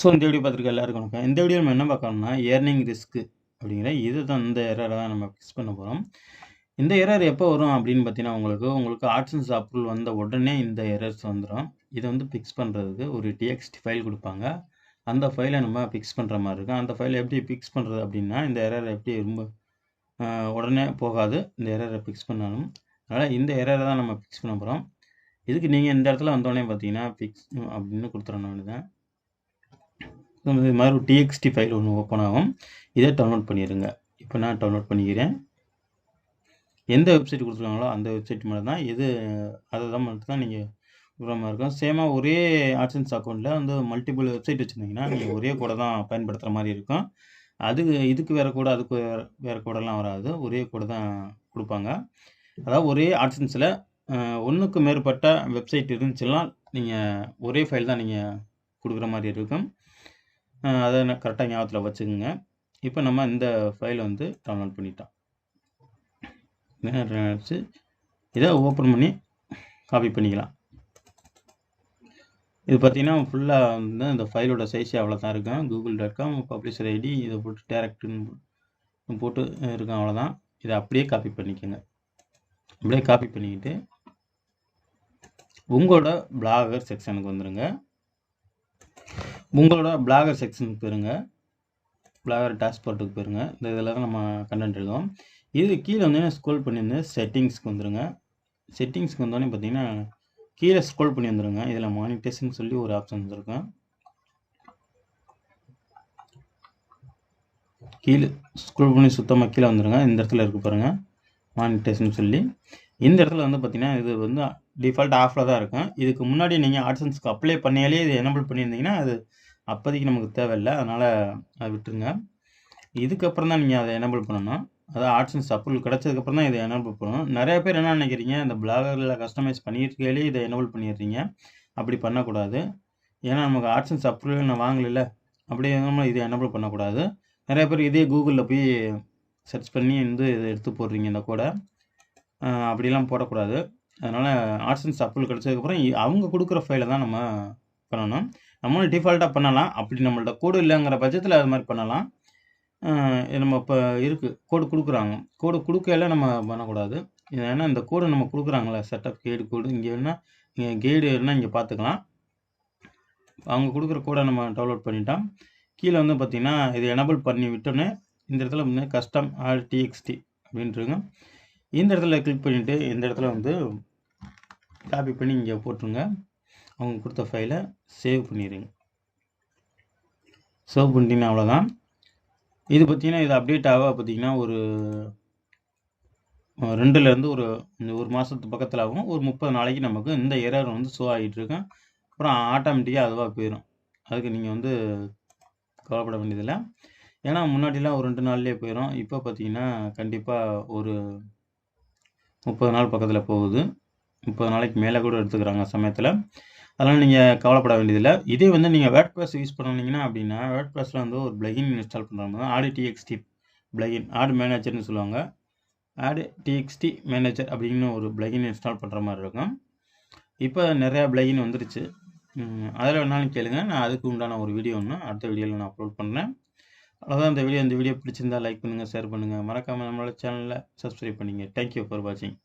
So இந்த video பார்த்துருக்க எல்லாருக்கும் வணக்கம். இந்த வீடியோ நம்ம என்ன பார்க்கணும்னா ஏர்னிங் ரிஸ்க் அப்படிங்கிற இந்த எரரை தான் நம்ம ஃபிக்ஸ் பண்ண போகிறோம். இந்த எரர் எப்போ வரும் அப்படின்னு பார்த்தீங்கன்னா உங்களுக்கு ஆட்சன்ஸ் அப்ரூவல் வந்த உடனே இந்த எரர்ஸ் வந்துடும். இதை வந்து ஃபிக்ஸ் பண்ணுறதுக்கு ஒரு டிஎக்ஸ்டி ஃபைல் கொடுப்பாங்க. அந்த ஃபைலை நம்ம ஃபிக்ஸ் பண்ணுற மாதிரி இருக்கும். அந்த ஃபைலை எப்படி ஃபிக்ஸ் பண்ணுறது அப்படின்னா இந்த எரர் எப்படி ரொம்ப உடனே போகாது. இந்த எரரை ஃபிக்ஸ் பண்ணாலும் அதனால் இந்த எரரை தான் நம்ம ஃபிக்ஸ் பண்ண போகிறோம். இதுக்கு நீங்கள் இந்த இடத்துல வந்தோடனே பார்த்தீங்கன்னா ஃபிக்ஸ் அப்படின்னு கொடுத்துறணும் வேண்டியதான். இது மாதிரி ஒரு டிஎக்ஸ்டி ஃபைல் ஒன்று ஓப்பன் ஆகும். இதை டவுன்லோட் பண்ணிடுங்க. இப்போ நான் டவுன்லோட் பண்ணிக்கிறேன். எந்த வெப்சைட் கொடுத்துருக்காங்களோ அந்த வெப்சைட் மேலே தான் அதை தான் மட்டும் தான் நீங்கள் கொடுக்குற மாதிரி இருக்கும். சேமாக ஒரே ஆட்சன்ஸ் அக்கௌண்ட்டில் வந்து மல்டிபிள் வெப்சைட் வச்சுருந்தீங்கன்னா நீங்கள் ஒரே கோடை தான் பயன்படுத்துகிற மாதிரி இருக்கும். இதுக்கு வேறு கோடை அதுக்கு வேறு கோடெல்லாம் வராது. ஒரே கோடை தான் கொடுப்பாங்க. அதாவது ஒரே ஆட்சன்ஸில் ஒன்றுக்கு மேற்பட்ட வெப்சைட் இருந்துச்சுன்னா நீங்கள் ஒரே ஃபைல் தான் நீங்கள் கொடுக்குற மாதிரி இருக்கும். அதை கரெக்டாக ஞாபகத்தில் வச்சுக்கோங்க. இப்போ நம்ம இந்த ஃபைலை வந்து டவுன்லோட் பண்ணிட்டோம். இதை ஓப்பன் பண்ணி காப்பி பண்ணிக்கலாம். இது பார்த்தீங்கன்னா ஃபுல்லாக வந்து இந்த ஃபைலோட சைஸ் அவ்வளோ தான் இருக்கும். google.com பப்ளிஷர் ஐடி இதை போட்டு டேரக்ட்னு போட்டு இருக்கும், அவ்வளோதான். இதை அப்படியே காப்பி பண்ணிக்கோங்க. அப்படியே காப்பி பண்ணிக்கிட்டு உங்களோட பிளாகர் செக்ஷனுக்கு வந்துடுங்க. உங்களோட பிளாகர் செக்ஷனுக்கு போயிருங்க. பிளாகர் டாஷ்போர்ட்டுக்கு போயிருங்க. இந்த இதில் தான் நம்ம கண்டென்ட் எழுதுவோம். இது கீழே வந்து ஸ்க்ரோல் பண்ணியிருந்து செட்டிங்ஸ்க்கு வந்துடுங்க. செட்டிங்ஸ்க்கு வந்தோடனே பார்த்தீங்கன்னா கீழே ஸ்க்ரோல் பண்ணி வந்துடுங்க. இதில் மானிட்டேஷன் சொல்லி ஒரு ஆப்ஷன் வந்துருக்கும். கீழே ஸ்க்ரோல் பண்ணி சுத்தமாக கீழே வந்துடுங்க. இந்த இடத்துல இருக்கு பாருங்கள், மானிட்டேஷன் சொல்லி. இந்த இடத்துல வந்து பார்த்தீங்கன்னா இது வந்து டிஃபால்ட் ஆஃபில் தான் இருக்கும். இதுக்கு முன்னாடி நீங்கள் ஆட்சன்ஸ்க்கு அப்ளை பண்ணியாலே இது எனபிள் பண்ணியிருந்தீங்கன்னா அது அப்போதைக்கு நமக்கு தேவையில்லை. அதனால் அதை விட்டுருங்க. இதுக்கப்புறம் தான் நீங்கள் அதை எனபிள் பண்ணணும். அதாவது ஆட்சன்ஸ் அப்ரூவல் கிடச்சதுக்கப்புறம் தான் இதை எனபிள் பண்ணணும். நிறைய பேர் என்ன நினைக்கிறீங்க, இந்த பிளாகரில் கஸ்டமைஸ் பண்ணியிருக்கையிலே இதை எனபிள் பண்ணிடுறீங்க. அப்படி பண்ணக்கூடாது. ஏன்னா நமக்கு ஆட்சன்ஸ் அப்ரூவல் நான் வாங்கல, அப்படி நம்ம இதை எனபிள் பண்ணக்கூடாது. நிறைய பேர் இதே கூகுளில் போய் சர்ச் பண்ணி இதை எடுத்து போடுறீங்க. இந்த கோடை அப்படிலாம் போடக்கூடாது. அதனால் ஆட்சன்ஸ் அப்ரூவல் கிடச்சதுக்கப்புறம் அவங்க கொடுக்குற ஃபைலை தான் நம்ம பண்ணணும். நம்மளும் டிஃபால்ட்டாக பண்ணலாம். அப்படி நம்மள்ட்ட கோடு இல்லைங்கிற பட்சத்தில் அது மாதிரி பண்ணலாம். நம்ம இப்போ இருக்குது கோடு கொடுக்குறாங்க, கோடு கொடுக்கையில நம்ம பண்ணக்கூடாது. ஏன்னா இந்த கோடு நம்ம கொடுக்குறாங்களே செட்டப் கைடு கோடு, இங்கே வேணால் நீங்கள் கைடு வேணால் இங்கே பார்த்துக்கலாம். அவங்க கொடுக்குற கோடை நம்ம டவுன்லோட் பண்ணிட்டோம். கீழே வந்து பார்த்திங்கன்னா இதை எனபிள் பண்ணி விட்டோன்னே இந்த இடத்துல வந்து கஸ்டம் ads.txt அப்படின்ட்டுருங்க. இந்த இடத்துல கிளிக் பண்ணிவிட்டு இந்த இடத்துல வந்து காப்பி பண்ணி இங்கே போட்டுருங்க. அவங்க கொடுத்த ஃபைலை சேவ் பண்ணிடுங்க. சேவ் பண்ணிட்டீங்கன்னா அவ்வளோதான். இது பார்த்திங்கன்னா இது அப்டேட் ஆக பார்த்திங்கன்னா ஒரு 2லேருந்து ஒரு மாதத்து பக்கத்தில் ஆகும். ஒரு 30 நாளைக்கு நமக்கு இந்த எரர் வந்து ஷோ ஆகிட்டுருக்கும். அப்புறம் ஆட்டோமேட்டிக்காக அதுவாக போயிடும். அதுக்கு நீங்கள் வந்து கவலைப்பட வேண்டியதில்லை. ஏன்னா முன்னாடிலாம் ஒரு 2 நாள்லேயே போயிடும். இப்போ பார்த்திங்கன்னா கண்டிப்பாக ஒரு 30 நாள் பக்கத்தில் போகுது. 30 நாளைக்கு மேலே கூட எடுத்துக்கிறாங்க சமயத்தில். அதனால் நீங்கள் கவலைப்பட வேண்டியதில்லை. இதே வந்து நீங்கள் வேர்ட்பிரஸ் யூஸ் பண்ணிங்கன்னா அப்படின்னா வேர்ட்பிரஸில் வந்து ஒரு பிளகின் இன்ஸ்டால் பண்ணுறாங்க. ads.txt பிளகின் ஆட் மேனேஜர்னு சொல்லுவாங்க. ads.txt மேனேஜர் அப்படின்னு ஒரு பிளகின் இன்ஸ்டால் பண்ணுற மாதிரி இருக்கும். இப்போ நிறையா பிளகின் வந்துருச்சு. அதில் வேணாலும் கேளுங்க. நான் அதுக்கு உண்டான ஒரு வீடியோ ஒன்று அடுத்த வீடியோவில் நான் அப்லோட் பண்ணுறேன். அதான் இந்த வீடியோ பிடிச்சிருந்தால் லைக் பண்ணுங்கள், ஷேர் பண்ணுங்கள். மறக்காமல் நம்மளோட சேனலில் சப்ஸ்கிரைப் பண்ணிங்க. தேங்க்யூ ஃபார் வாட்சிங்.